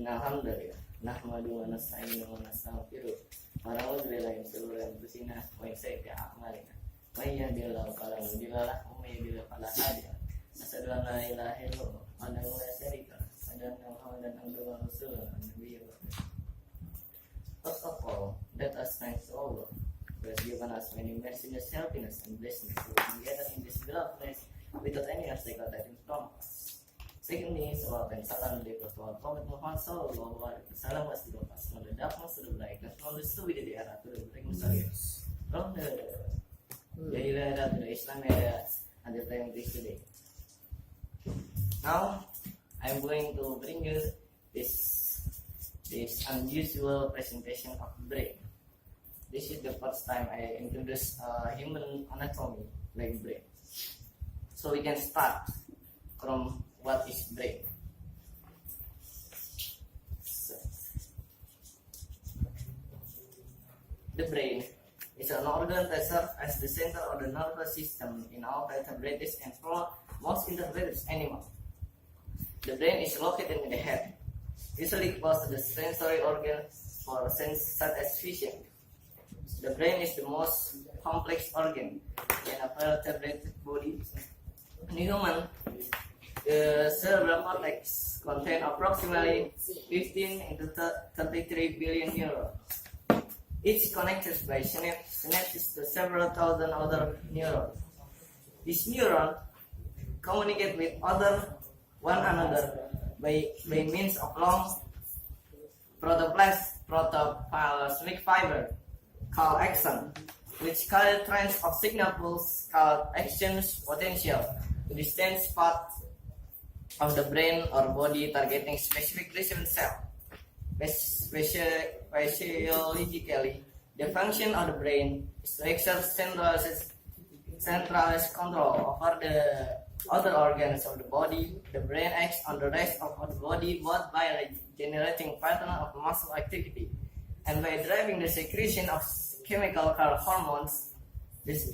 Innalhamdulillah nahmadu wa nasta'inu wa nastaghfiruh wa na'udzu billahi min shururi anfusina wa min sayyiati a'malina may yahdihillahu fala mudilla lahu wa may yudlil fala hadiya lahu asyhadu an la ilaha illallah wahdahu la syarika lahu wa asyhadu anna Muhammadan abduhu wa rasuluhu nabiyyu First of all, let us thank Allah who has given us many mercies, happiness, and blessings to be gathered in this beloved place without any obstacle that is from us. Secondly, salat dan salam dipertuan Prophet Muhammad sallallahu alaihi wasallam was the best of the darkness to the brightness, from the stupidity to the era to the breakthrough, from the Jahiliyah era to the Islam era and the time this today. Now, I am going to bring you this unusual presentation of brain. This is the first time I introduce human anatomy like brain. So we can start from what is brain. So, the brain is an organ that serves as the center of the nervous system in all vertebrates and for most invertebrates animals. The brain is located in the head, usually close to the sensory organs for sense such as vision. The brain is the most complex organ in a vertebrate body. In human, the cerebral cortex contains approximately 15 into 33 billion neurons, each connected by synapses to several thousand other neurons. These neurons communicate with one another by means of long protoplasmic fiber called axon, which carry strands of signal pulse called exchange potential to distant parts of the brain or body targeting specific lesion cell. Physiologically, the function of the brain is to exert centralized control over the other organs of the body. The brain acts on the rest of the body both by generating pattern of muscle activity and by driving the secretion of chemical called hormones. This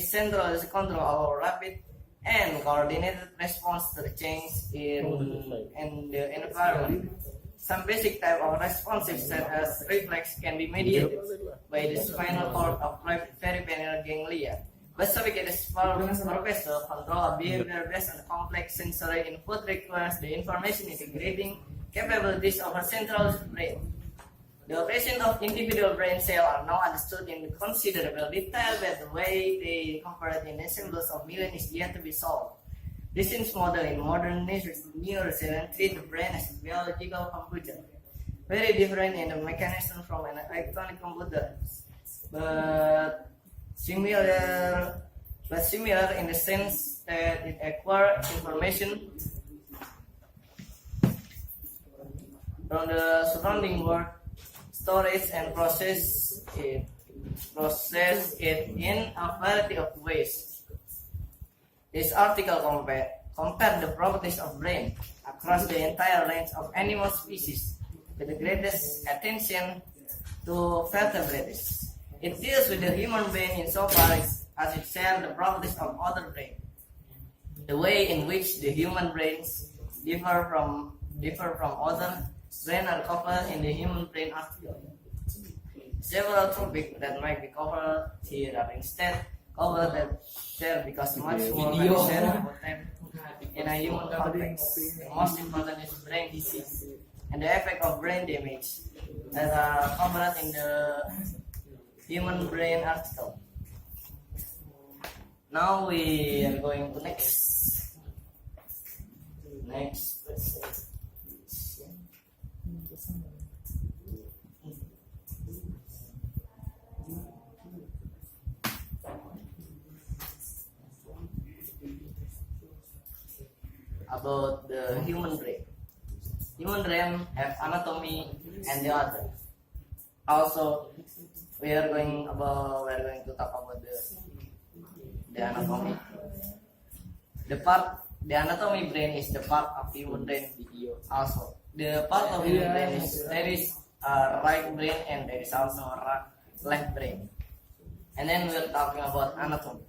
centralized control allows rapid and coordinated response to the change in the environment. Some basic type of responses such as reflex can be mediated by the spinal cord of peripheral ganglia. But sophisticated professional control of behavior based on complex sensory input requires the information integrating capabilities of a central brain. The operation of individual brain cells are now understood in considerable detail, but the way they operate in ensembles of millions is yet to be solved. This is model in modern neuroscience treat the brain as a biological computer, very different in the mechanism from an electronic computer, but similar in the sense that it acquires information from the surrounding world, storage and process it in a variety of ways. This article compared the properties of brain across the entire range of animal species with the greatest attention to vertebrates. It deals with the human brain insofar as it shares the properties of other brain. The way in which the human brains differ from other brains are covered in the human brain article. Several topics that might be covered here are instead covered there because much more can be said about them in a human context. The most important is brain disease and the effect of brain damage that are covered in the human brain article. Now we are going to next about the human brain. Human brain have anatomy and the other. Also, we are going to talk about the anatomy. The anatomy brain is the part of human brain. Also, the part of human brain is there is a right brain and there is also a left brain. And then we're talking about anatomy.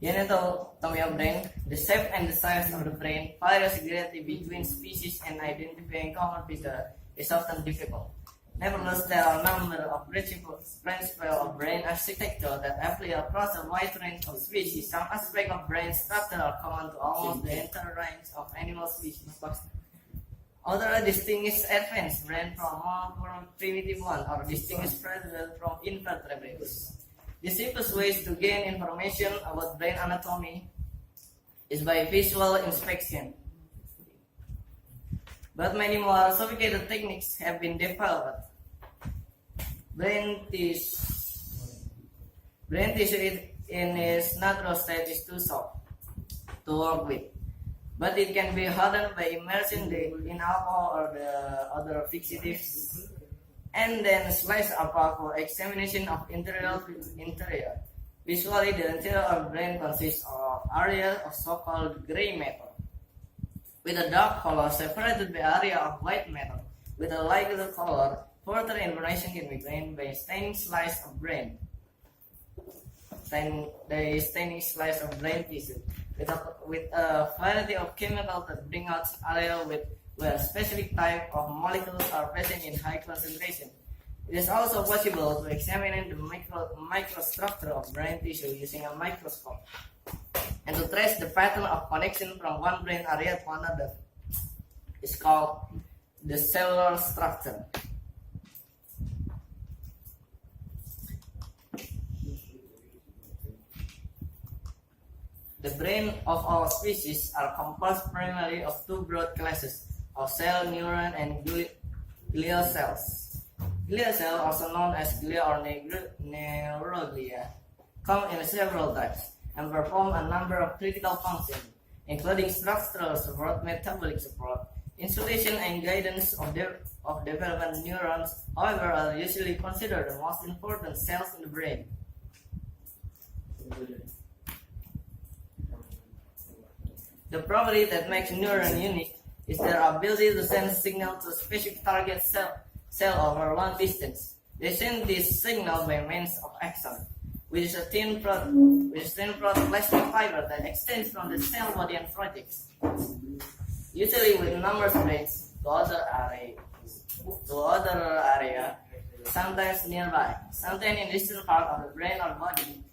The anatomy of brain, the shape and the size of the brain varies greatly between species, and identifying common features is often difficult. Nevertheless, there are a number of principles of brain architecture that apply across a wide range of species. Some aspects of brain structure are common to almost the entire range of animal species. Other distinguish advanced brain from more primitive one, or distinguish predators from invertebrates. The simplest ways to gain information about brain anatomy is by visual inspection. But many more sophisticated techniques have been developed. Brain tissue in its natural state is too soft to work with, but it can be hardened by immersing in alcohol or the other fixatives, and then sliced apart for examination of interior. Visually, the interior of brain consists of areas of so-called gray matter, with a dark color separated by area of white matter with a lighter color. Further information can be gained by staining slice of brain. The staining slice of brain tissue with a variety of chemicals that bring out areas where specific type of molecules are present in high concentration. It is also possible to examine the microstructure of brain tissue using a microscope, and to trace the pattern of connection from one brain area to another. It's called the cellular structure. The brain of all species are composed primarily of two broad classes of cell, neuron, and glial cells. Glial cells, also known as glia or neuroglia, come in several types and perform a number of critical functions, including structural support, metabolic support, insulation, and guidance of development. Neurons, however, are usually considered the most important cells in the brain. The property that makes neuron unique is their ability to send signal to a specific target cell over long distance. They send this signal by means of axon, which is a thin plastic fiber that extends from the cell body and projects, usually with numerous braids to other area, sometimes nearby. Sometimes in distant part of the brain or body,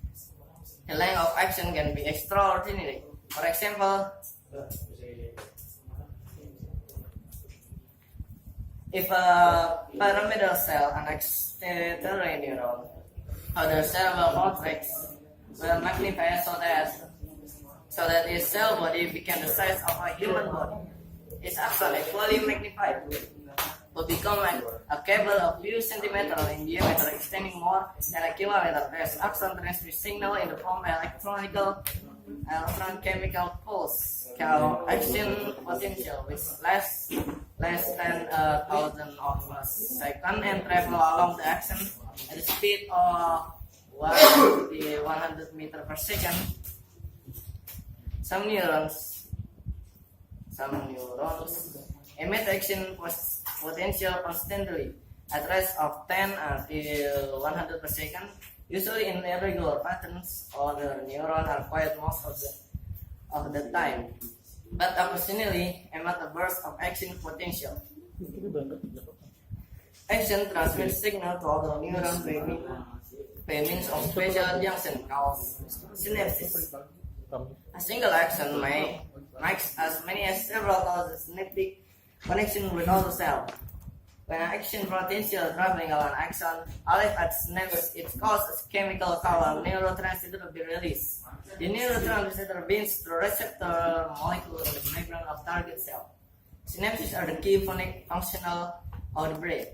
the length of action can be extraordinary. For example, if a pyramidal cell annexes the neuron, other cerebral cortex will magnify so that its cell body became the size of a human body. Its axon equally magnified will become a cable of few centimeters in diameter, extending more than a kilometer. This axon transmits signal in the form of electrochemical pulse called action potential, which lasts less than 1,000 of a second and travel along the axon at the speed of 100 meters per second. Some neurons emit action potential constantly at rates of 10 until 100 per second. Usually in irregular patterns, or the neurons are quiet most of the time, but occasionally emit a burst of action potential. Action transmits signal to other neurons by means of special junction called synapses. A single axon makes as many as several thousand synaptic connections with other cells. When an action potential traveling along an axon arrives at synapse, it causes a chemical called neurotransmitter to be released. The neurotransmitter binds to receptor molecule in the membrane of target cell. Synapses are the key functional of the brain.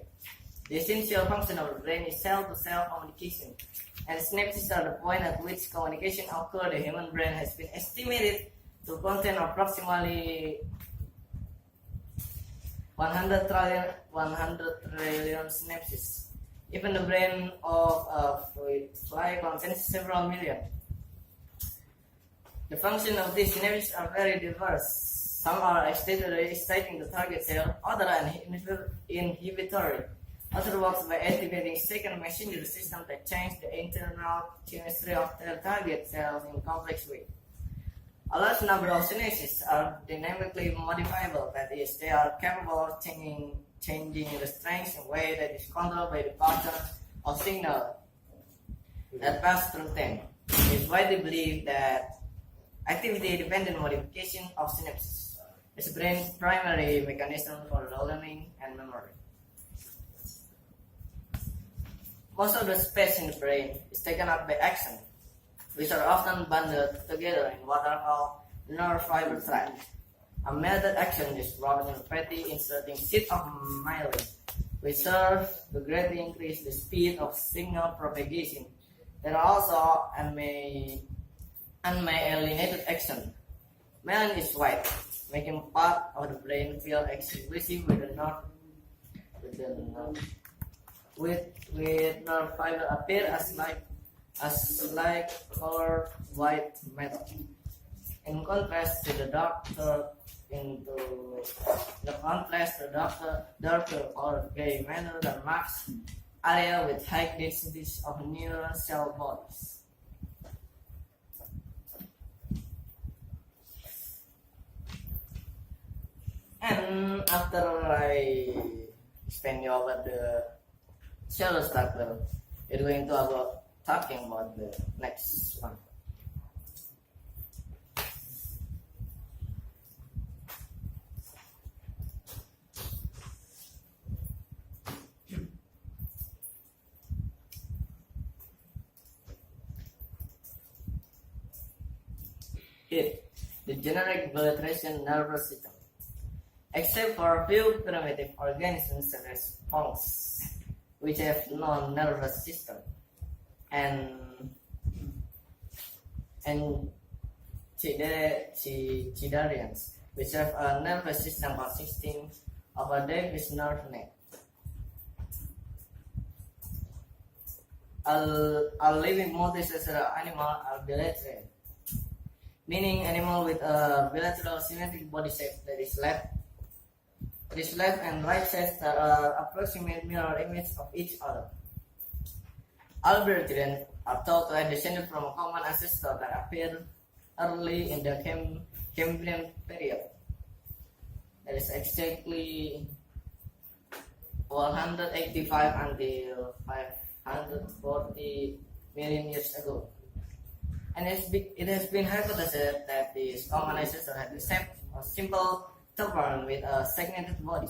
The essential function of the brain is cell-to-cell communication, and synapses are the point at which communication occurs. The human brain has been estimated to contain approximately 100 trillion synapses. Even the brain of a fruit fly contains several million. The functions of these synapses are very diverse. Some are exciting the target cell, others are inhibitory. Author works by activating second messenger system that change the internal chemistry of their target cells in complex way. A large number of synapses are dynamically modifiable, that is, they are capable of changing the strength in a way that is controlled by the pattern of signal that pass through them. It is widely believed that activity-dependent modification of synapses is the brain's primary mechanism for learning and memory. Most of the space in the brain is taken up by axons, which are often bundled together in what are called nerve fiber tracts. A melted axon is wrapped in a fatty inserting sheet of myelin, which serve to greatly increase the speed of signal propagation. There are also unmyelinated axons. Myelin is white, making part of the brain feel exclusive with nerve fiber appear as light colored white metal. In contrast to the darker colored gray matter that marks area with high densities of neural cell bodies. And after I explain you about the cell structure, we're going to talking about the next one. Here, the generic bilateral nervous system. Except for a few primitive organisms such as fungus, which have no nervous system, and cnidarians, which have a nervous system consisting of a vagus nerve net. A living multicellular animal are bilateral, meaning animal with a bilateral symmetric body shape that is left and right sides that are approximate mirror image of each other. All Albertians are thought to have descended from a common ancestor that appeared early in the Cambrian period. That is exactly 185 until 540 million years ago. And it has been hypothesized that this common ancestor had the same simple turbine with a segmented body.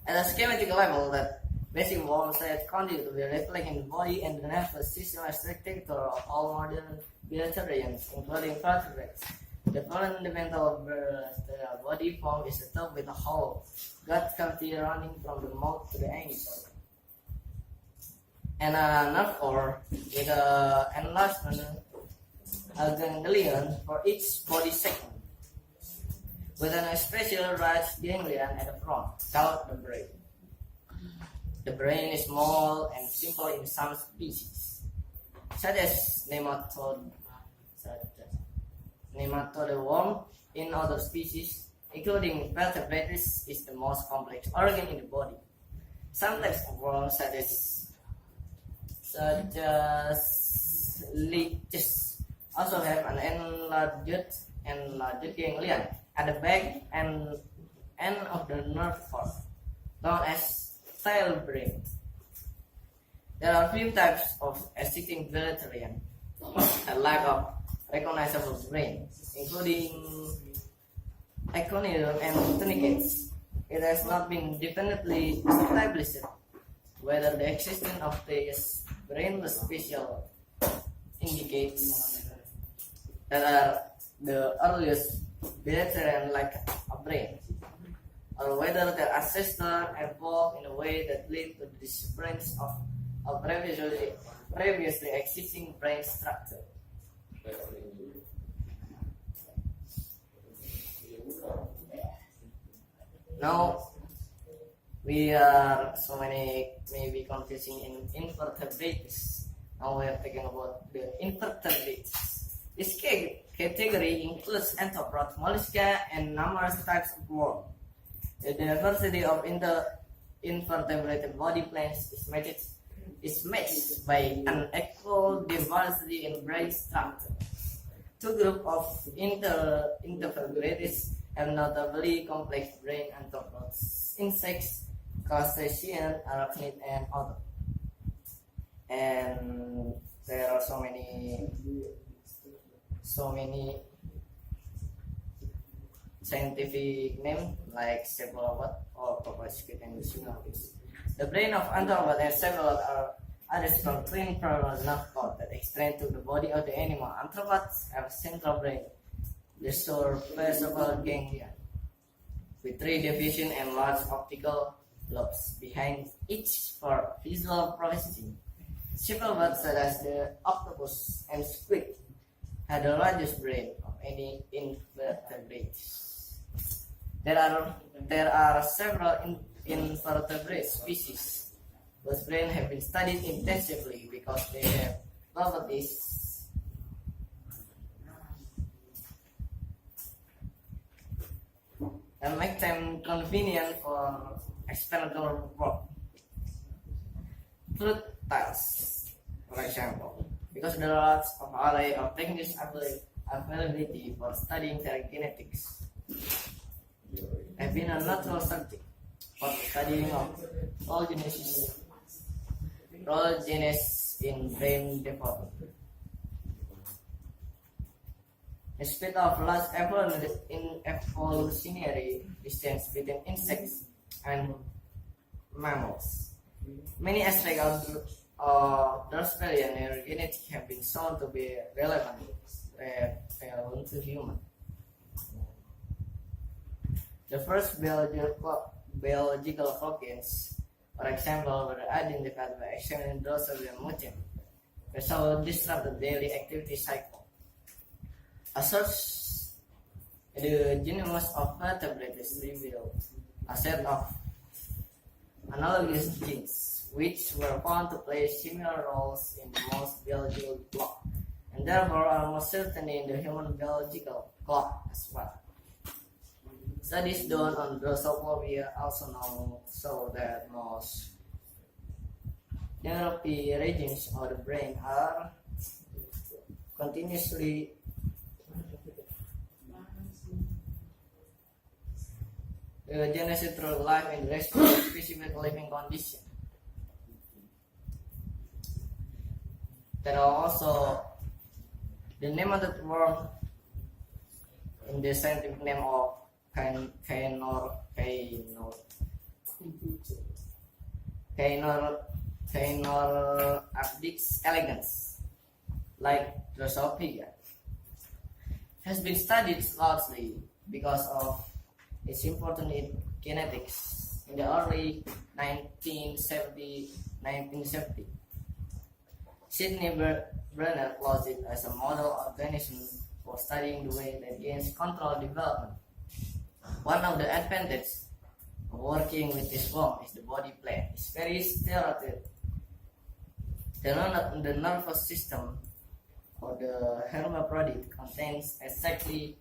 At a schematic level, that basic wall set continue to be reflected in the body and the nervous system as spectator of all modern vegetarians, including vertebrates. The fundamental body form is a tube with a hollow gut cavity running from the mouth to the anus, and a nerve core with an enlargement ganglion for each body segment, with an special right ganglion at the front, called the brain. The brain is small and simple in some species, such as nematode worm. In other species, including vertebrates, is the most complex organ in the body. Some types of worms, such as leeches, also have an enlarged ganglion at the back and end of the nerve cord, known as tail brain. There are few types of existing vegetarian, a lack of recognizable brain, including echinoderm and tunicates. It has not been definitely established whether the existence of this brainless species indicates that are the earliest vegetarian like a brain, or whether their ancestors evolved in a way that led to the disappearance of a previously existing brain structure. Now we are so many maybe confusing in invertebrates. Now we are talking about the invertebrates. This category includes arthropods, mollusca, and numerous types of worms. The diversity of invertebrate body plans is matched by an equal diversity in brain structure. Two groups of invertebrates have notably complex brain arthropods, insects, crustaceans, arachnids, and others. And there are so many scientific names like cephalopod or proboscis and synovids. The brain of arthropod and cephalopod are from twin parallel nerve cords that extend to the body of the animal. Arthropods have a central brain, the cerebral ganglia, with three divisions and large optical lobes behind each for visual processing. Cephalopods such as the octopus and squid have the largest brain of any invertebrates. There are several invertebrate species whose brains have been studied intensively because they have properties and make them convenient for experimental work. Fruit tiles, for example, because there are lots of array of techniques availability for studying their genetics, have been a natural subject for the studying of all genes in brain development. The speed of large evolutionary distance between insects and mammals. Many aspects of Australian neurogenetics have been shown to be relevant to humans. The first biological proteins, for example, were identified by examining those of the mutant, which disrupt the daily activity cycle. As such, the genomes of vertebrates reveal a set of analogous genes, which were found to play similar roles in most biological clock, and therefore are most certainly in the human biological clock as well. Studies done on Drosophobia also now show that most neuropy regions of the brain are continuously generated through life in response to specific living condition. There are also the name of the word in the scientific name of Caenorhabditis elegans, like Drosophila, has been studied largely because of its importance in genetics. In the early 1970, Sidney Brenner closed it as a model organism for studying the way that genes control development. One of the advantages of working with this form is the body plan. It's very stereotypical. The nervous system of the hermaphrodite contains exactly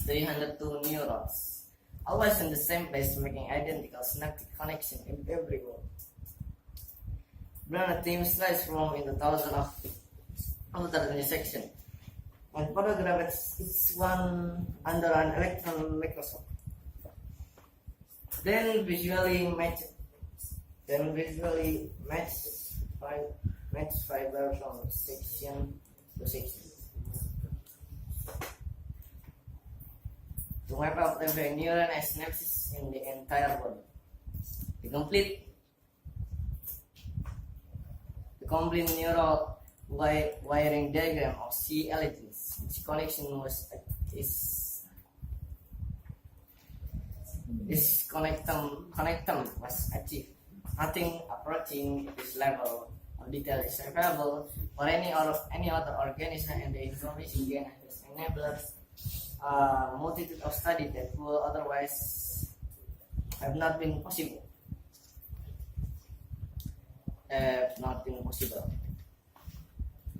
302 neurons, always in the same place, making identical synaptic connection in everyone. Brenner team slides from in the thousands of outer section and photographed each one under an electron microscope. Then visually match fiber from section to section to map out the neuron and synapses in the entire body. The complete neural wiring diagram of C. elegans, which connection this connectum was achieved. Nothing approaching this level of detail is available for any other organism, and the information gained has enabled a multitude of studies that would otherwise have not been possible.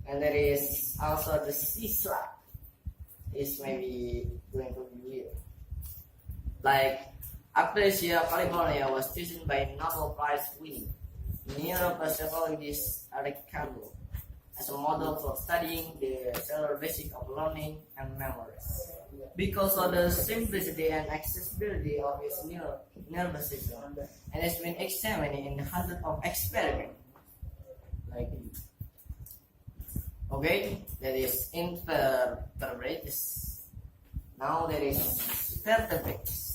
And there is also the siswa. This may be going to be weird. Like Acacia California was chosen by Nobel Prize winning neuropsychologist Eric Campbell as a model for studying the cellular basics of learning and memory. Because of the simplicity and accessibility of its nervous system, and has been examined in hundreds of experiments. Okay, that is invertebrates. Now there is vertebrates.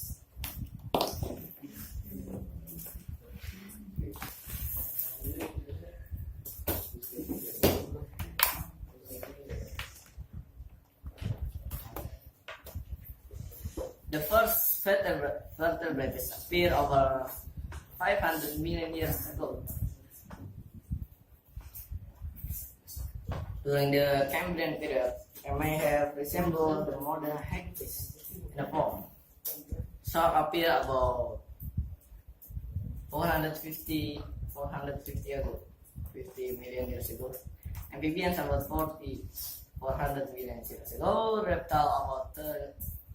The first vertebrates appeared over 500 million years ago. During the Cambrian period, they may have resembled the modern hagfish in a form. Shark appeared about 450 million years ago. Amphibians about 400 million years ago. Reptile about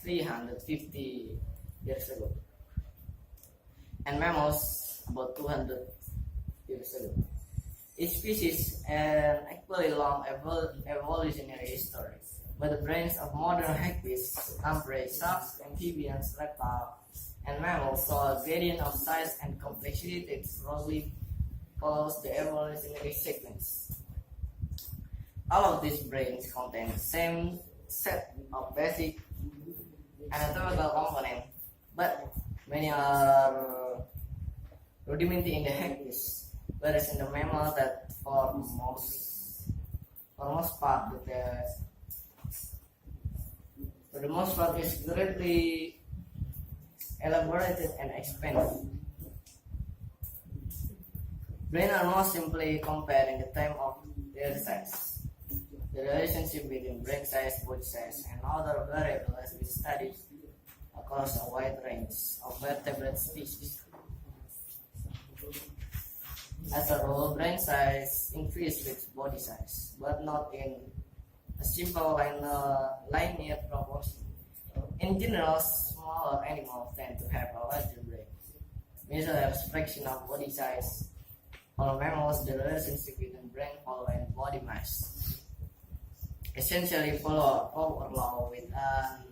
350 years ago. And mammals about 200 years ago. Each species an equally long evolutionary history, but the brains of modern hagfish, lamprey, sharks, amphibians, reptiles, and mammals saw a gradient of size and complexity that roughly follows the evolutionary sequence. All of these brains contain the same set of basic anatomical components, but many are rudimentary in the hagfish. Whereas in the mammal, that for the most part is greatly elaborated and expanded. Brains are most simply compared in the terms of their size. The relationship between brain size, body size, and other variables has been studied across a wide range of vertebrate species. As a rule, brain size increases with body size, but not in a simple linear proportion. In general, smaller animals tend to have a larger brain, measured as fraction of body size. For mammals, the relationship between brain volume and body mass essentially follow a law with an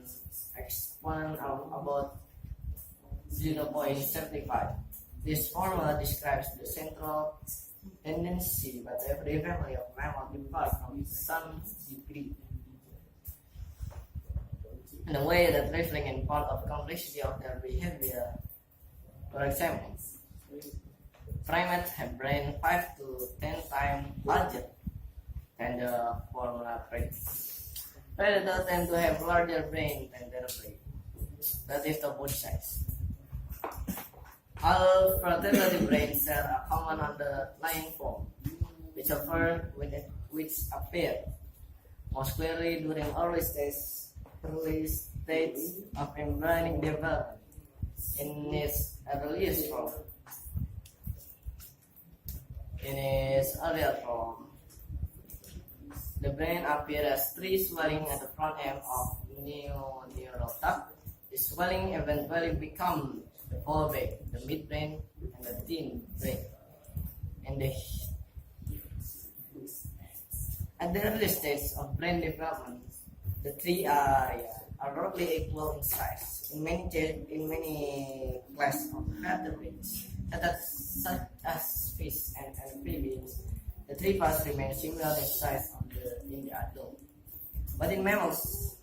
exponent of about 0.75. This formula describes the central tendency, but every family of mammals differs from some degree in a way that reflects in part of the complexity of their behavior. For example, primates have brains 5 to 10 times larger than the formula predicts. Predators tend to have larger brains than their prey. That is the body size. All vertebrate brains share a common underlying form, which appear most clearly during early stages of embryonic development. In its earliest form, the brain appears as three swelling at the front end of neural duct. The swelling eventually becomes the forebrain, the midbrain, and the hindbrain. At the early stage of brain development, the three areas are roughly equal in size. In many classes of vertebrates, such as fish and amphibians, the three parts remain similar in size in the adult. But in mammals,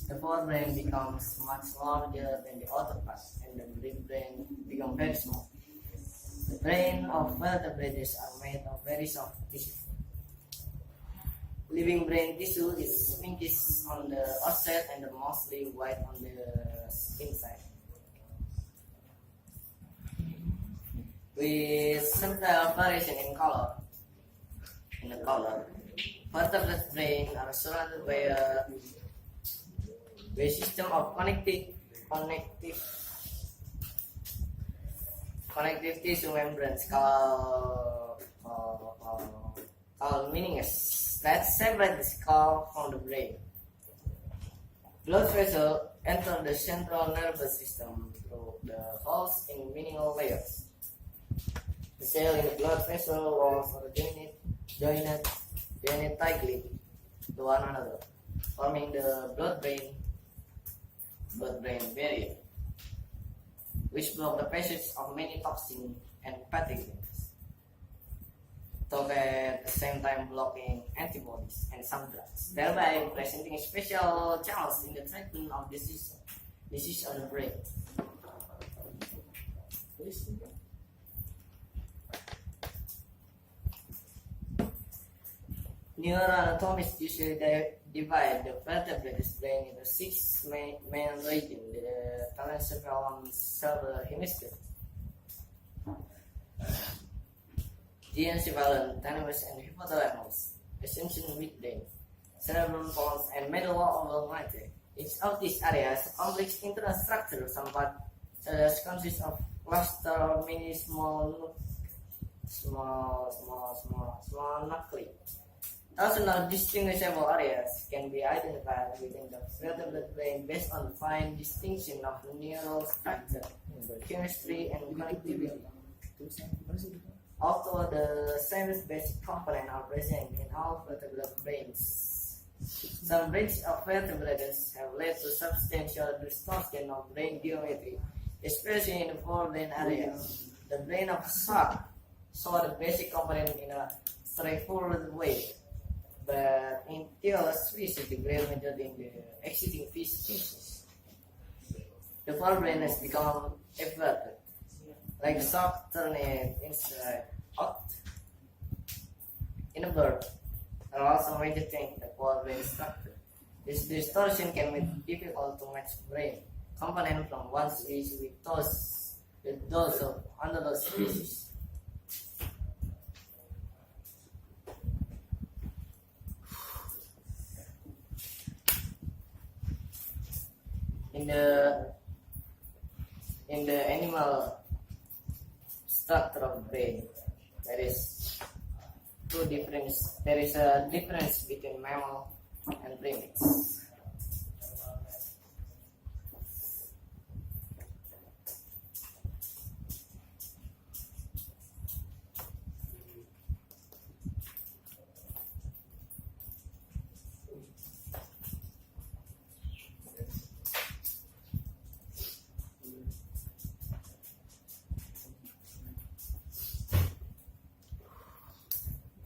the forebrain becomes much larger than the other parts, and the midbrain becomes very small. The brain of vertebrates are made of very soft tissue. Living brain tissue is pinkish on the outside and mostly white on the inside, with subtle variation in color. Vertebrate brains are surrounded by a system of connective tissue membranes called meninges that separate the skull from the brain. Blood vessels enter the central nervous system through the holes in minimal layers. The cells in the blood vessel walls are joined tightly to one another, forming the blood-brain barrier, which block the passage of many toxins and pathogens, though at the same time blocking antibodies and some drugs, thereby presenting a special challenge in the treatment of disease of the brain. Neuroanatomists usually divide the vertebrate brain into six main regions: the telencephalon, cerebral hemisphere, the encephalon, thalamus, and hypothalamus, essential midbrain, cerebrum, pons, and medulla oblongata. Each of these areas has a complex internal structure, somewhat such consists of cluster or many small nuclei. Thousands of distinguishable areas can be identified within the vertebrate brain based on fine distinction of neural structure, chemistry, and connectivity. Although the same basic components are present in all vertebrate brains, some branches of vertebrates have led to substantial distortion of brain geometry, especially in the forebrain area. The brain of shark saw the basic component in a straightforward way, but in theory species, the great majority in the existing fish species, the forebrain has become everted, like the shark turned inside out. In a bird, and also major thing the forebrain structure. This distortion can make it difficult to match brain component from one species with those of another species. In the animal structure of brain, there is a difference between mammal and primates.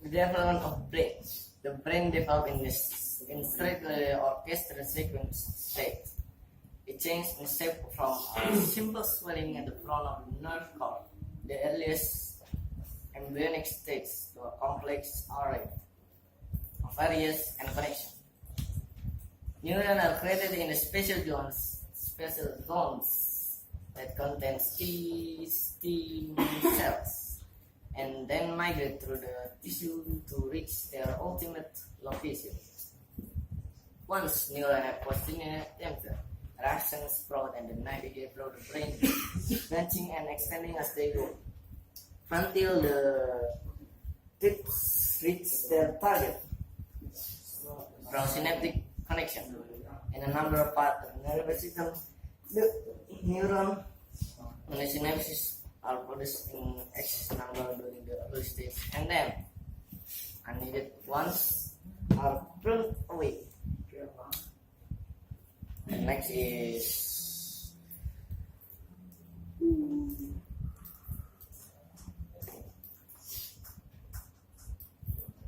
The development of brain. The brain develops in strictly orchestral sequence state. It changes in shape from a simple swelling at the front of the nerve cord, the earliest embryonic states, to a complex array of areas and connections. Neurons are created in special zones that contain stem cells, and then migrate through the tissue to reach their ultimate location. Once neurons have positioned themselves, reactions sprout and then navigate through the brain, branching and extending as they go, until the tips reach their target from synaptic connection. In a number of parts of the nervous system, the neuron and the synapses are produced in excess number during the early stage, and then unneeded ones are thrown away. The next is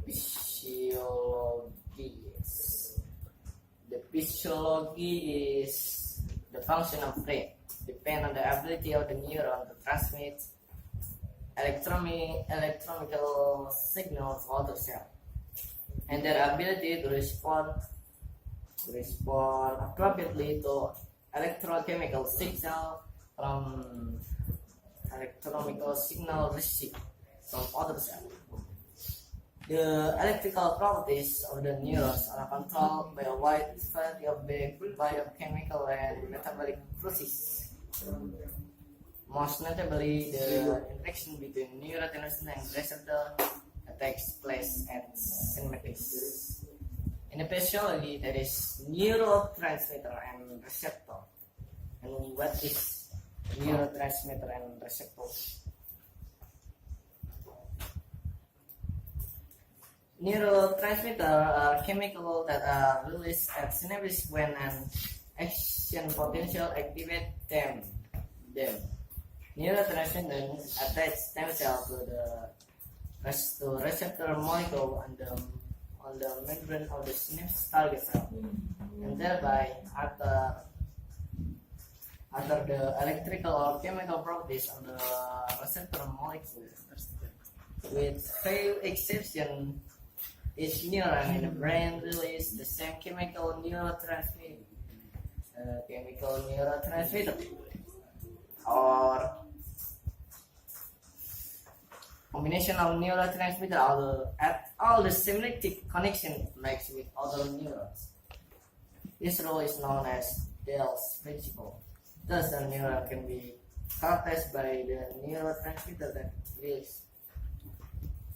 physiology. The physiology is the function of brain. Depend on the ability of the neuron to transmit electrochemical signals to other cells, and their ability to respond appropriately to electrochemical signal from electrochemical signal received from other cells. The electrical properties of the neurons are controlled by a wide variety of biochemical and metabolic processes. Most notably, the interaction between neurotransmitter and receptor takes place at synapses. In In physiology, there is neurotransmitter and receptor. And what is neurotransmitter and receptor? Neurotransmitter are chemicals that are released at synapses when an action potential activates them. Neurotransmitters attach themselves to receptor molecule on the membrane of the synapse target cell, and thereby alter the electrical or chemical properties of the receptor molecule. With few exceptions, each neuron in the brain releases the same chemical neurotransmitter or combination of neurotransmitter at all the synaptic connection makes with other neurons. This rule is known as Dell's principle. Thus, a neuron can be characterized by the neurotransmitter that release.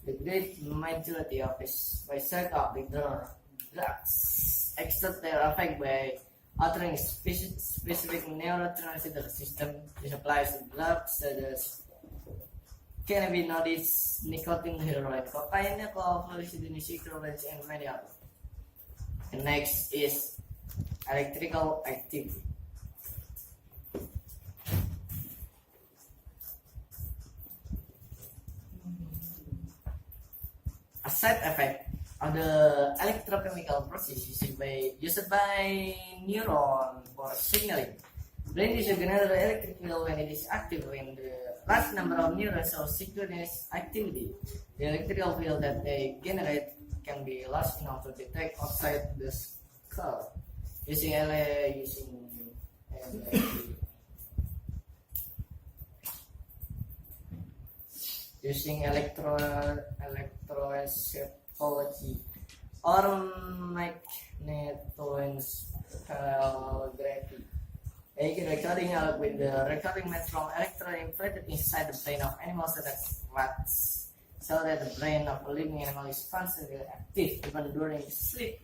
The great majority of psychoactive drugs exert their effect by altering specific neurotransmitter system. This applies to drugs such as cannabinoids, nicotine, heroin, cocaine, alcohol, cigarettes, and many others. And next is electrical activity. A side effect of the electrochemical process used by neuron for signaling. Brain tissue generates electric field when it is active. When the large number of neurons show synchronous activity, the electrical field that they generate can be large enough to detect outside the skull. Using electroencephalography or magnetoencephalography. A recording with the recording made from electrode implanted inside the brain of animals that rats, so that the brain of a living animal is constantly active even during sleep.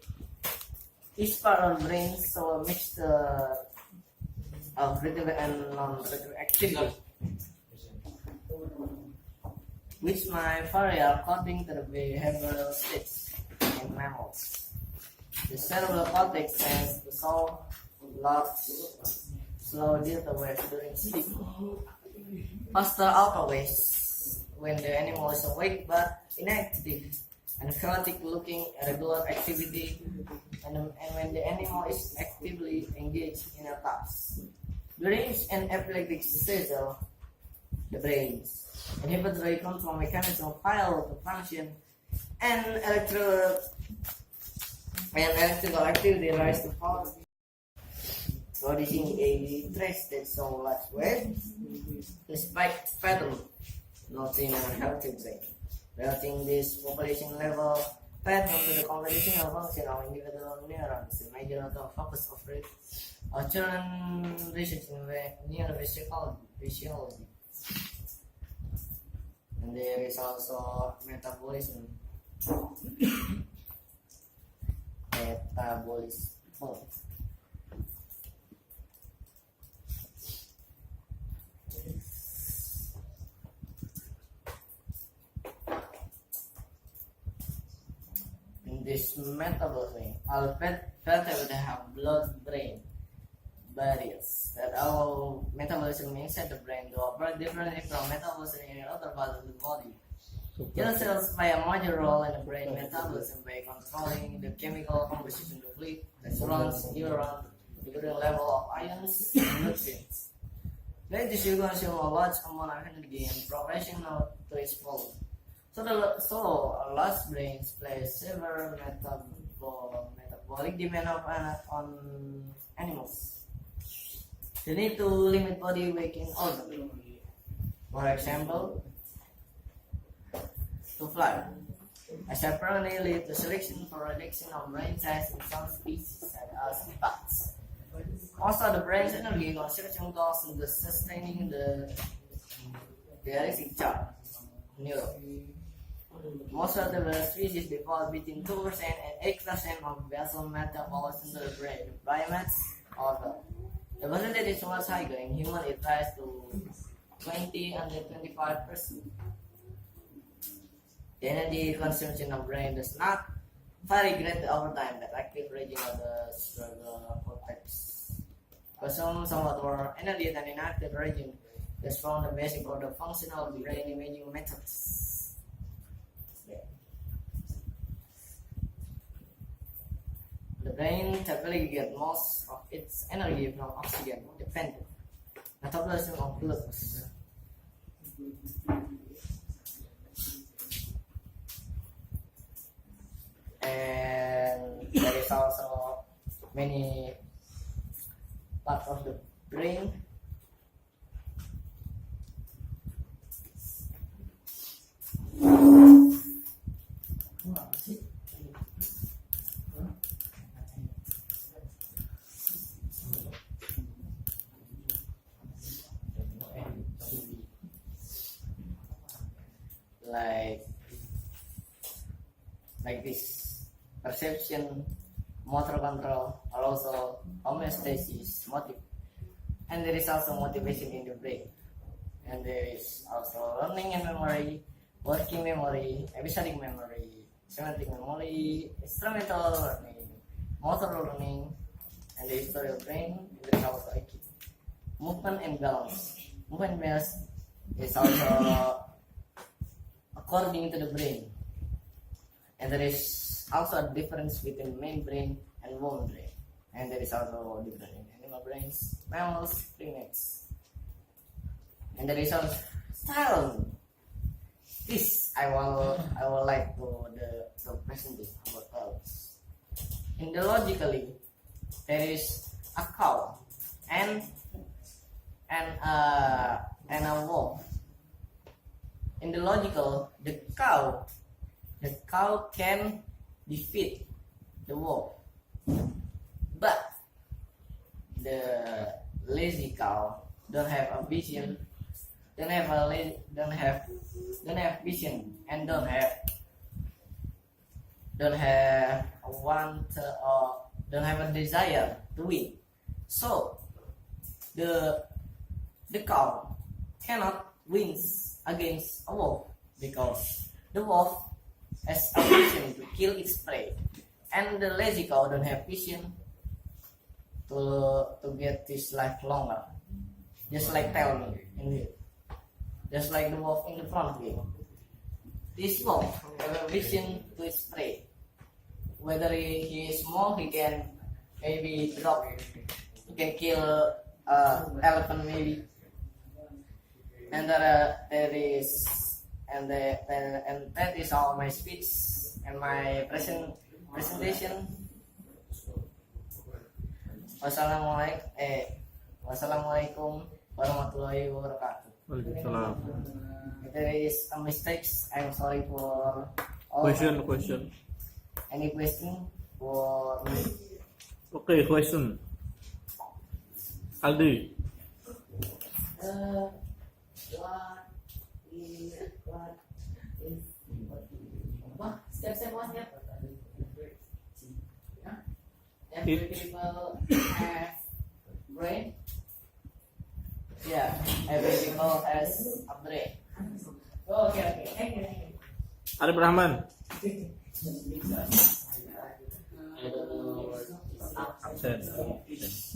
Each part of the brain shows a mixture of regular and non-regular activity, which may vary according to the behavioral states in mammals. The cerebral cortex tends to show large, slow delta waves during sleep, faster alpha waves when the animal is awake but inactive, and chaotic looking irregular activity and when the animal is actively engaged in a task. During an epileptic seizure, the brain's inhibitory control mechanism fail to function, and electrical activity rise to power, producing a trace that shows large waves, despite pattern not in a healthy brain. Relating this population level pattern to the computational function of individual neurons, the major focus of children research in neurophysiology. And there is also metabolism. In this metabolism, all vertebrates have blood-brain barriers that allow metabolism inside the brain to operate differently from metabolism in other parts of the body. Gel cells play a major role in the brain metabolism by controlling the chemical composition of the fluid that surrounds neurons, including level of ions and nutrients. Brain tissue consumes a large amount of energy and proportional to its volume. So a large brain plays severe metabolic demand on animals. They need to limit body weight in order. For example, to fly. As apparently lead to selection for reduction of brain size in some species such as bats. Also, the brain's energy consumption goes into sustaining the electric charge neuron. Most of the species develop between 2% and 8% of basal metabolism into the brain. The primates, however, the percentage is much higher. In humans, it rises to 20 and 25%. The energy consumption of brain does not vary greatly over time. The active region of the cerebral cortex consumes somewhat more energy than inactive region. This forms the basic for the functional brain imaging methods. The brain typically gets most of its energy from oxygen dependent metabolism of glucose. And there is also many parts of the brain. Like this: perception, motor control, are also homeostasis, motive, and there is also motivation in the brain, and there is also learning and memory, working memory, episodic memory, semantic memory, instrumental learning, motor learning, and the historical brain. And there is also IQ, movement and balance. Movement balance is also according to the brain. And there is also a difference between main brain and woman brain. And there is also difference in animal brains, mammals, primates. And there is also style. This I will like to present this about styles. Logically, there is a cow and a wolf. In the logical, the cow can defeat the wolf, but the lazy cow don't have a vision, don't have vision, and don't have a desire to win. So the cow cannot win against a wolf because the wolf has a vision to kill its prey, and the lazy cow don't have vision to get his life longer. Just like tell me in here, just like the wolf in the front here. This wolf have a vision to its prey. Whether he is small, he can maybe drop. He can kill elephant maybe. And that is all my speech and my presentation. Wassalamualaikum warahmatullahi wabarakatuh. Waalaikumsalam. If there is a mistakes, I'm sorry for all. Question. Any question for me? Okay, question. Aldi. Step one. Every people have brain. Yeah, every people has a brain. Okay. Thank you. Arif Rahman. Absen. Yes.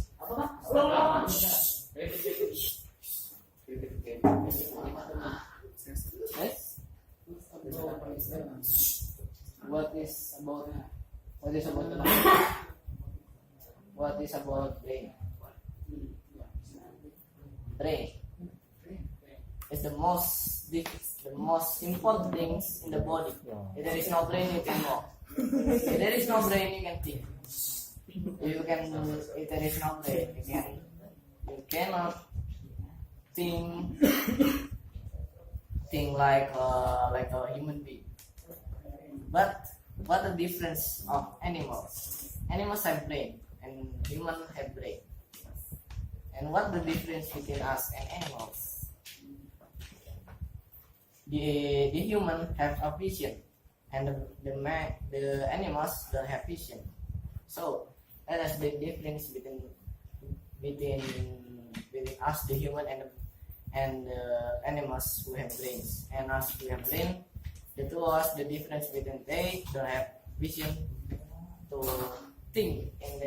What is about brain? Brain is the most important things in the body. If there is no brain, you can walk. If there is no brain, you can think. If there is no brain, you cannot think like a human being. But what the difference of animals? Animals have brain and humans have brain. And what the difference between us and animals? the human have a vision, and the animals don't have vision. So that is the difference between us, the human, and the animals who have brains. And us who have brain, the two us, the difference between they don't have vision to think in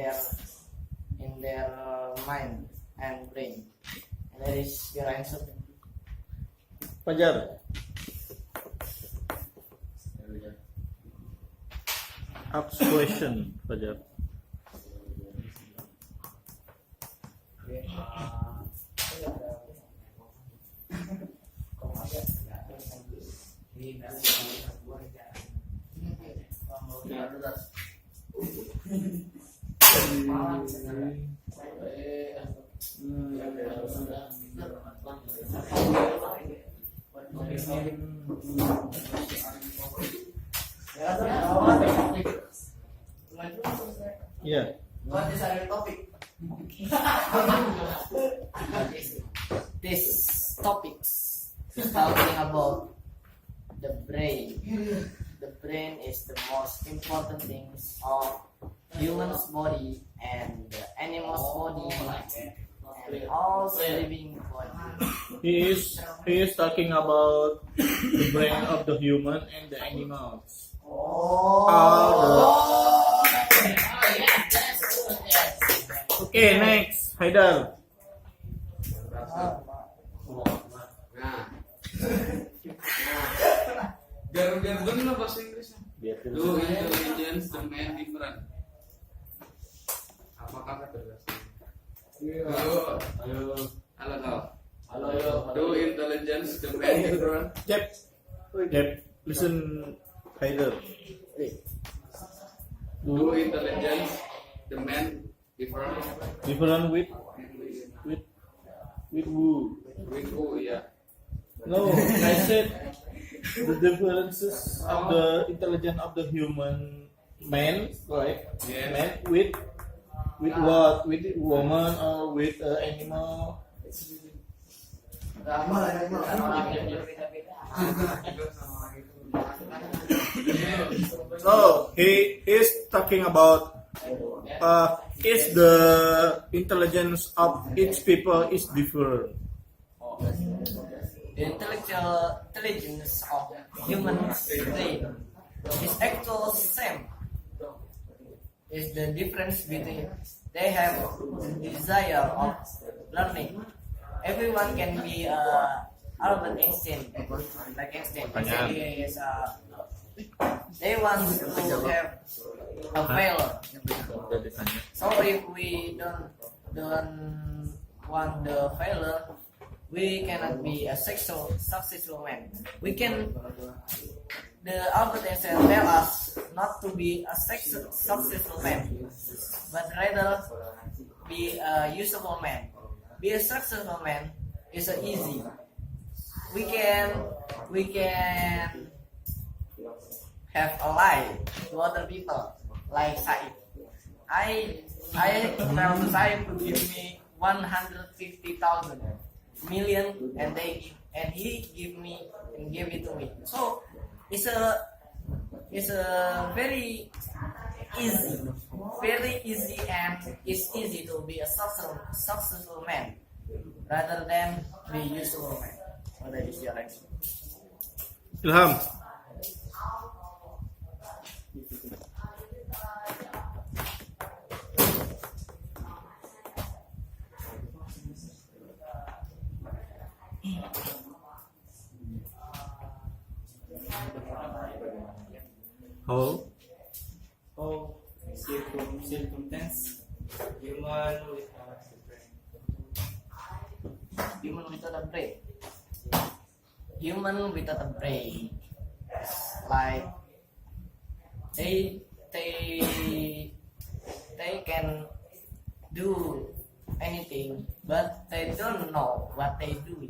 their mind and brain. And that is your answer. Fajar. Ask question, Fajar. Yeah. What is our topic? This topics is talking about the brain. The brain is the most important things of human's body and the animal's body and all living body. He is talking about the brain of the human and the animals. Okay, next, Haidar. Biar bener bahasa Inggrisnya. Do intelligence the man different. Apakah terjelas? Halo kau. Do intelligence the man different. Jep, listen, Haidar. Do intelligence the man different. Different with who? With who? Yeah. No, I said the differences of the intelligence of the human man, right? Yes. Man with what? With woman or with animal? So he is talking about is the intelligence of each people is different. The intelligence of human brain is actually same. Is the difference between they have desire of learning. Everyone can be Albert Einstein, like Einstein. They want to have a failure. So if we don't want the failure, we cannot be a successful man. The Albert Einstein tell us not to be a successful man, but rather be a usable man. Be a successful man is easy. We can have a lie to other people, like Said. I tell Said to give me 150,000 million, and he gave it to me. So it's a very easy, and it's easy to be a successful man rather than be useful man. So that is your answer. Ilham. How? Circumstance human without a brain. Human without a brain, like they can do anything, but they don't know what they do.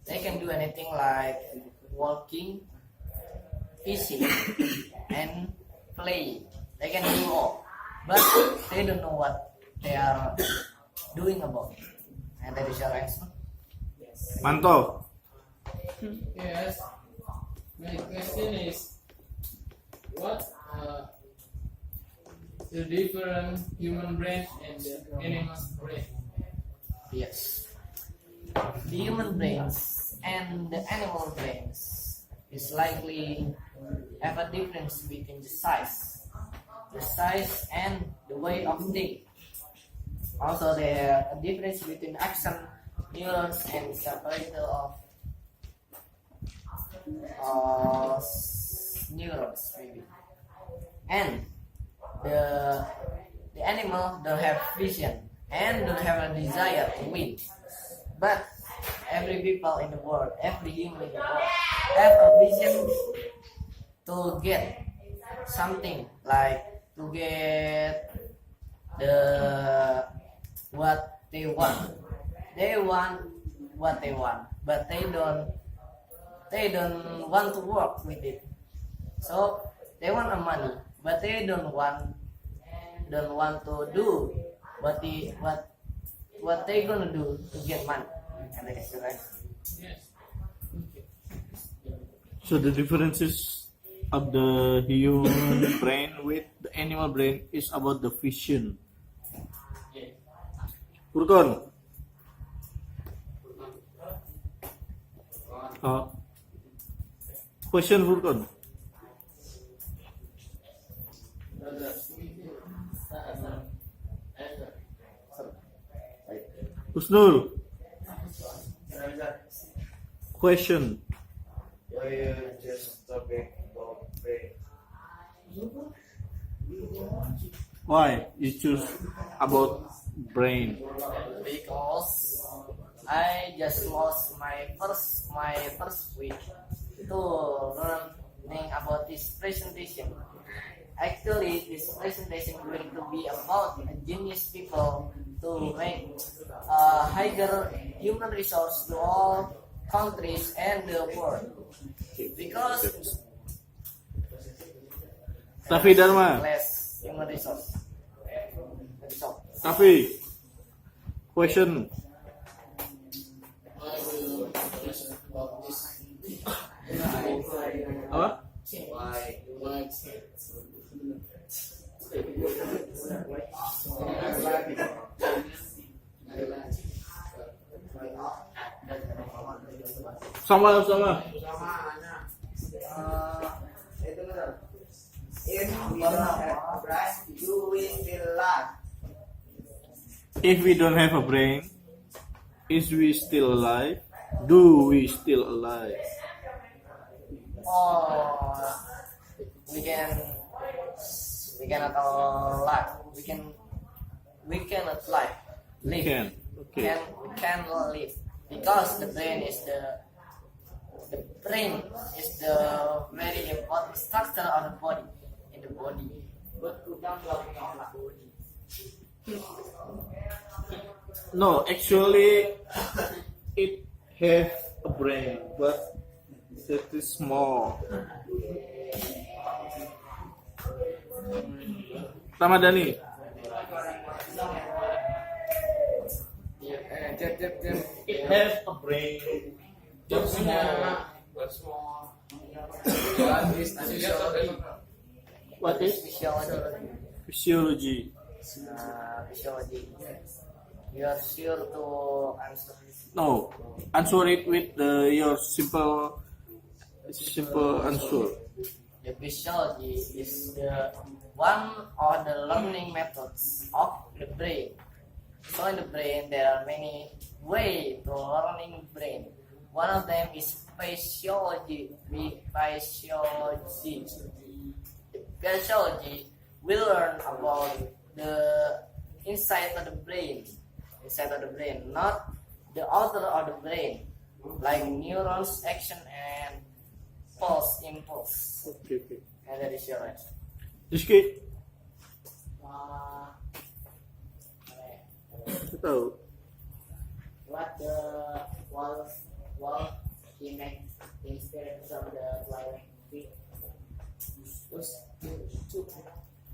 They can do anything like walking, fishing, and playing. They can do all, but they don't know what they are doing about it. And that is your answer. Manto. Yes. My question is, what the different human brain and the animal brain? Yes. The human brains and the animal brains is likely have a difference between the size and the way of thinking. Also, there are a difference between action neurons and separator of neurons maybe. And the animal don't have vision and don't have a desire to win. But every people in the world, every human in the world have a vision to get something, like to get what they want. They want what they want, but they don't want to work with it. So they want a money, but they don't want to do what they gonna do to get money. And that is right. Yes. So the differences of the human brain with the animal brain is about the vision. Furqan. Question Furqan. Husnul. Question. Just talking about brain. Why you choose about brain? Because I just lost my first week to learning about this presentation. Actually, this presentation going to be about genius people to make higher human resource to all countries and the world. Because Tafi Dharma. less human resource. Tafi. Question. About this. Apa? Why? Sama. Itu benar. If we don't have a brain, do we still alive? If we don't have a brain, is we still alive? Do we still alive? Oh, we cannot live. We cannot live. Live. Can. Okay. We can live because the brain is the very important structure of the body. In the body. No, actually, it have a brain, but it is small. Ramadhani. It has a brain. Just small. What is Physiology. physiology? Physiology. You are sure to answer this? No, answer it with your simple answer. The physiology is the one of the learning methods of the brain. So in the brain there are many ways to learning brain. One of them is physiology. The physiology will learn about the inside of the brain, not the outer of the brain, like neurons, action, and impulse. Okay. And that is your answer. Rizky, tahu? What the wall image experience of the flying feet?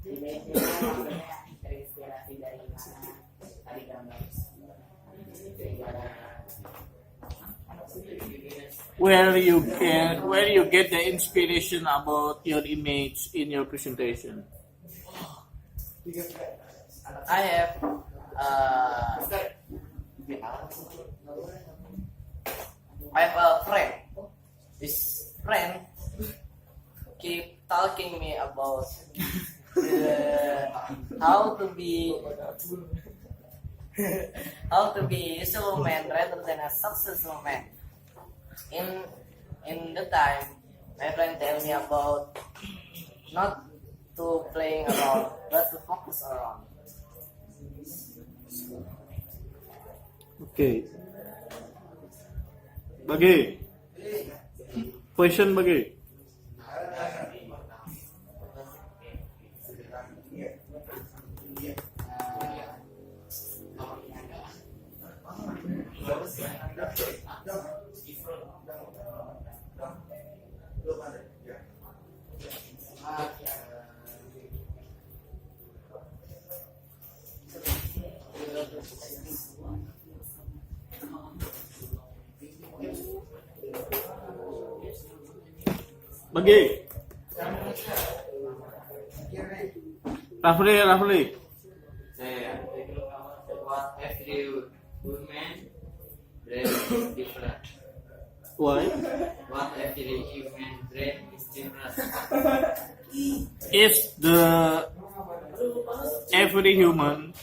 Image terinspirasi dari mana? Tadi gambar. where you get the inspiration about your image in your presentation? I have a friend. This friend keep talking me about how to be useful man rather than a successful man. In the time, my friend tell me about not to playing around, but to focus around. Okay. Bagi. Question bagi. Bagi. Rafli. What every woman brain is different. Why? What every human brain is different. Is the every human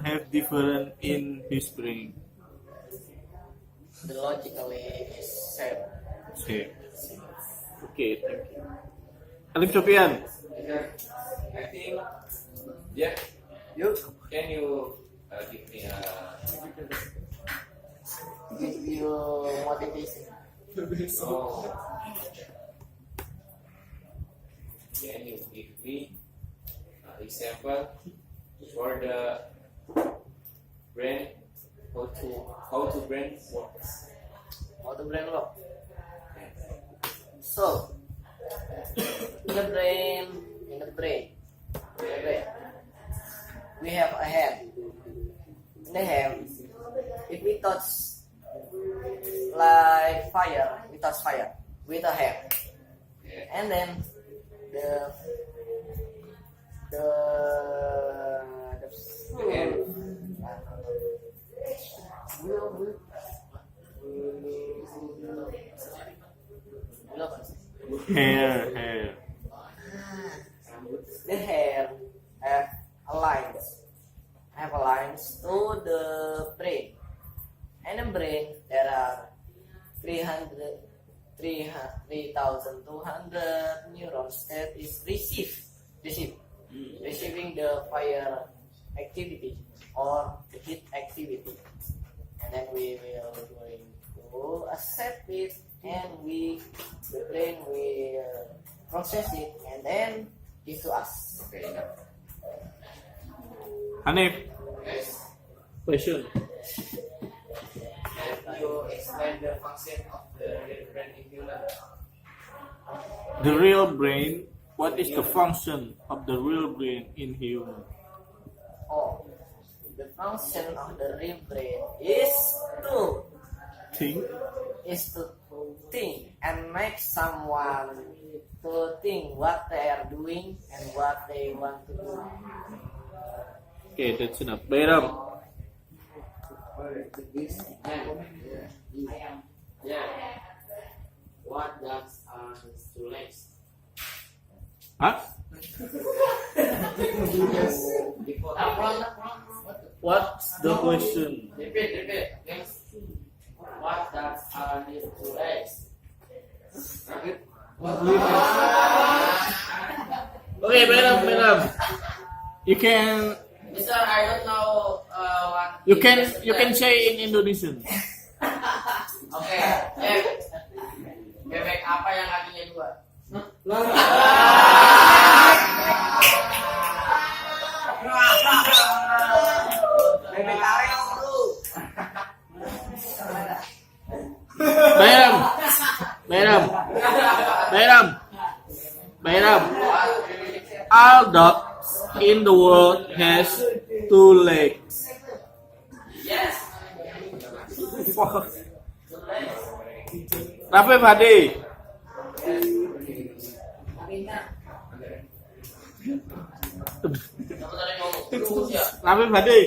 have different in his brain? The logically is same. Same. Okay, thank you. Alif Sofian. I think, yeah, can you give me a Give you motivation. oh, can you give me an example for the brain, how to brain works? How to brain work? So, in the brain, we have a hand. In the hand, if we touch like fire, we touch fire with a hand, and then the Hair. the hair have a lines to the brain. And the brain, there are 3,200 neurons that is receiving the fire activity or the heat activity. And then we will going to accept it, and the brain will process it and then give to us. Okay, enough. Hanif. Yes. Question. Can you explain the function of the real brain in human? The real brain. What is the function of the real brain in human? Oh, the function of the real brain is to think and make someone to think what they are doing and what they want to do. Okay, that's enough. Bayram. Yeah. What does two legs? Huh? What's the question? Repeat. What does two legs? Okay, Bayram. You can Mister, I don't know what. you can say in Indonesian. Oke. Bebek apa yang kakinya dua? Bebek karel bro. Bayram. All dogs in the world has two legs. Yes. Rafi Hadi. Rafi Hadi.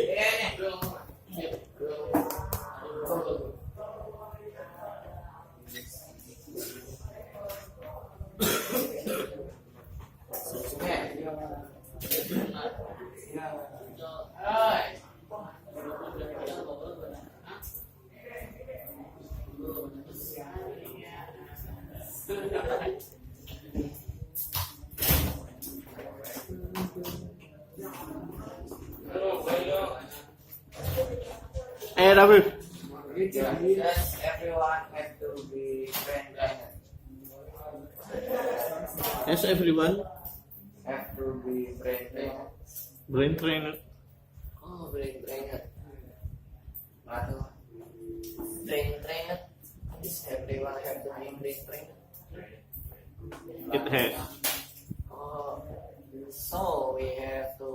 Rafi. Yes, everyone have to be friendly. Yes, everyone. Have to be friendly. Brain trainer. Oh, brain trainer. Waduh. Brain trainer. Is everyone have to be brain trainer? It has. Oh, so we have to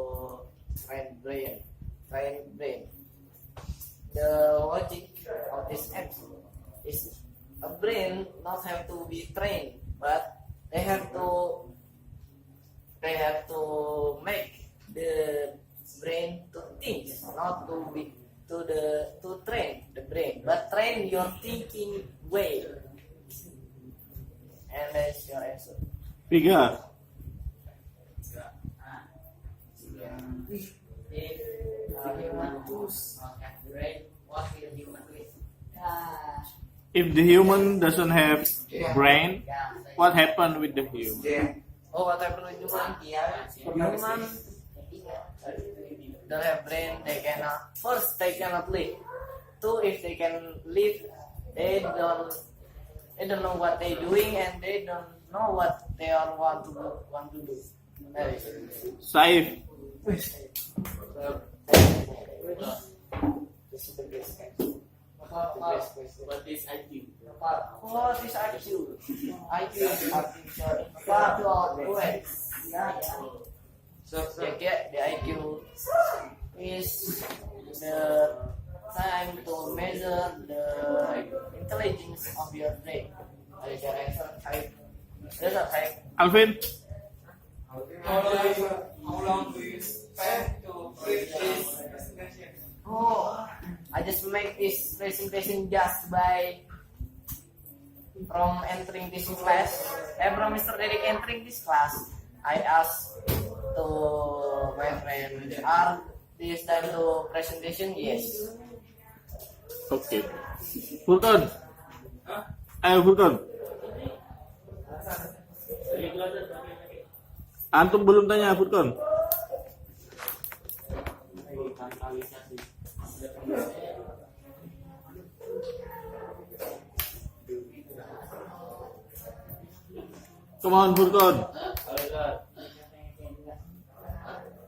train brain. Train brain. The logic of this app is a brain not have to be trained, but they have to make the brain to think, not to be to train the brain, but train your thinking way. And that's your answer. Tiga. If the human doesn't have brain, what happened with the human? Oh, what happened with human? Human don't have brain. They cannot live. Two, if they can live, they don't know what they're doing, and they don't know what they want to do. Saif. This is the best question. What is IQ? What is IQ? IQ is artificial intelligence. The IQ is the time to measure the intelligence of your brain. That is your answer. There's a type. Alvin. How long do you spend to create this presentation? Oh, I just make this presentation just by from entering this class. From Mr. Derek entering this class, I asked to my friend, "Are this time to presentation?" Yes. Oke. Furkan. Ayo Furkan. Antum belum tanya Furkan. Come on Furkan.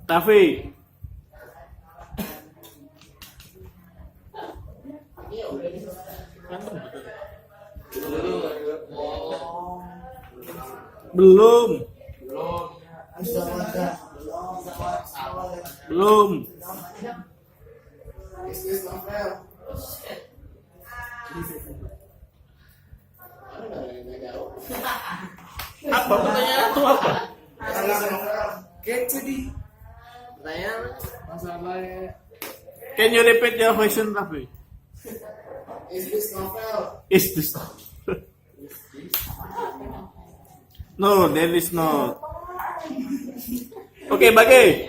Tafi. Belum. Belum. Apa pertanyaan itu apa? Pertanyaan Masalahnya Can you repeat your question, Rafi? Is this novel? Is this? No, there is no. Oke, Bagi.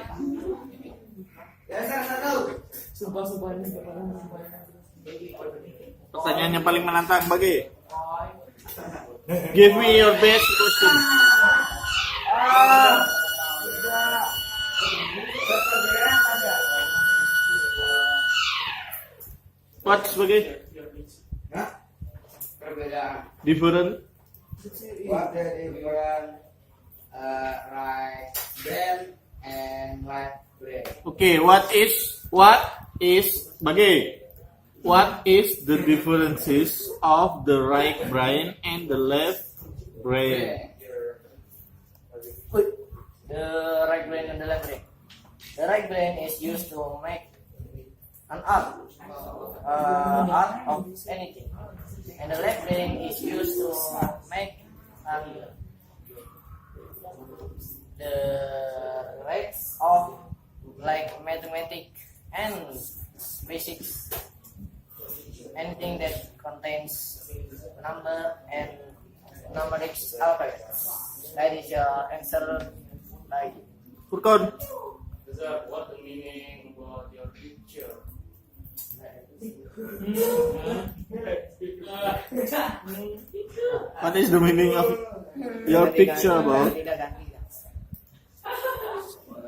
Pertanyaan yang paling menantang, Bagi. Give me your best question. What's Bagi? Perbedaan. Different. What the different right brain and left brain? Okay, what is Bagi? What is the differences of the right brain and the left brain? the right brain and the left brain. The right brain is used to make an art. art of anything. And the left brain is used to make the rates of like mathematics and basics, anything that contains number and numeric alphabets. That is your answer. Like Furqan, What the meaning about your picture? what is the meaning of your picture about?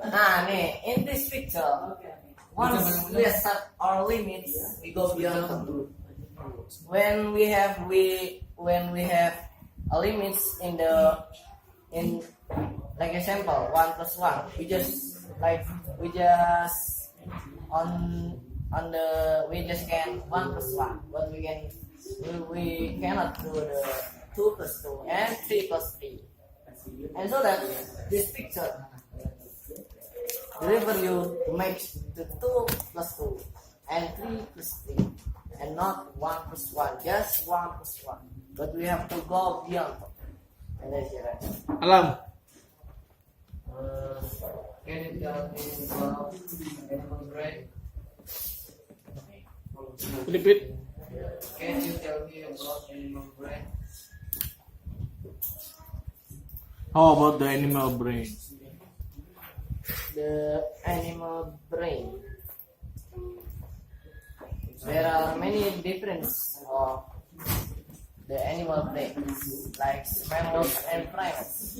Nah, nih, in this picture, once we set our limits, we go beyond them. When we have a limits in like example 1 plus 1, we just can 1 plus 1, but we cannot do the 2 plus 2 and 3 plus 3, and so that this picture deliver you to make the 2 plus 2 and 3 plus 3, and not 1 plus 1, just 1 plus 1, but we have to go beyond. And that's your answer. Alam, Can you tell me about animal brain? repeat. Can you tell me about animal brain? How about the animal brain? The animal brain. There are many differences of the animal brains, like mammals and primates.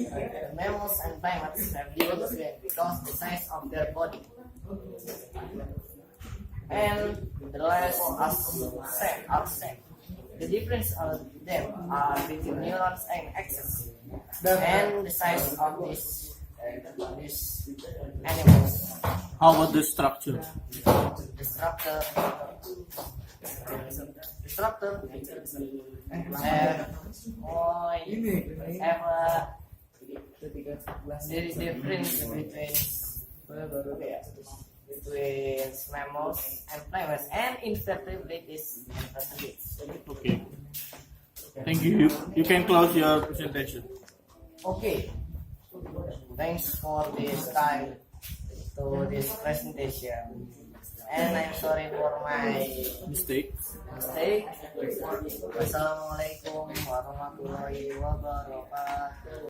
Mammals and primates have different brains because the size of their body, and the rest are same. The difference of them are between neurons and axes, and the size of these animals. How about the structure? The structure have there is difference between mammals and primates and invertebrates and vertebrates. Okay. Thank you. You can close your presentation. Okay. Thanks for this time to this presentation. And I'm sorry for my Mistake. mistake. Wassalamualaikum warahmatullahi wabarakatuh.